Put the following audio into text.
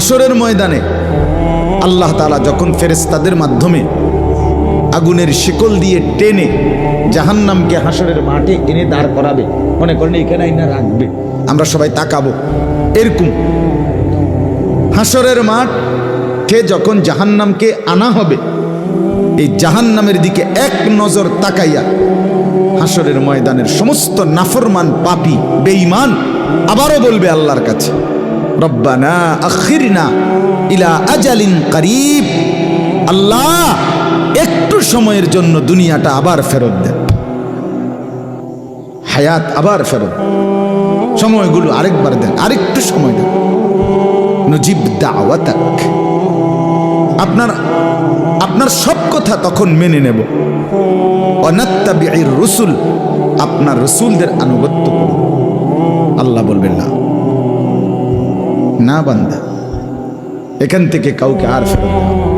হাসরের ময়দানে আল্লাহ তাআলা যখন ফেরেশতাদের মাধ্যমে আগুনের শিকল দিয়ে টেনে জাহান্নামকে হাসরের মাঠে এনে দাঁড় করাবে, মনে করেন এখানে আইনা রাখবে, আমরা সবাই তাকাবো, এরকম হাসরের মাঠে যখন জাহান্নামকে আনা হবে, এই জাহান্নামের দিকে এক নজর তাকাইয়া হাসরের ময়দানের সমস্ত নাফরমান পাপী বেঈমান আবারও বলবে আল্লাহর কাছে, রব্বানা আখিরনা ইলা আজালিন করিব, আল্লাহ একটু সময়ের জন্য দুনিয়াটা আবার ফেরত দেন, হায়াত আবার ফেরত, সময়গুলো আরেকবার দেন, আরেকটু সময় দেন, নজিব দাওয়াতাক, আপনার সব কথা তখন মেনে নেব, ওয়ানাত্তাবিউর রুসুল, আপনার রসুলদের আনুগত্য করব। আল্লাহ বলবেন না, না বান্দা, এখান থেকে কাউকে আর ফেরত দেওয়া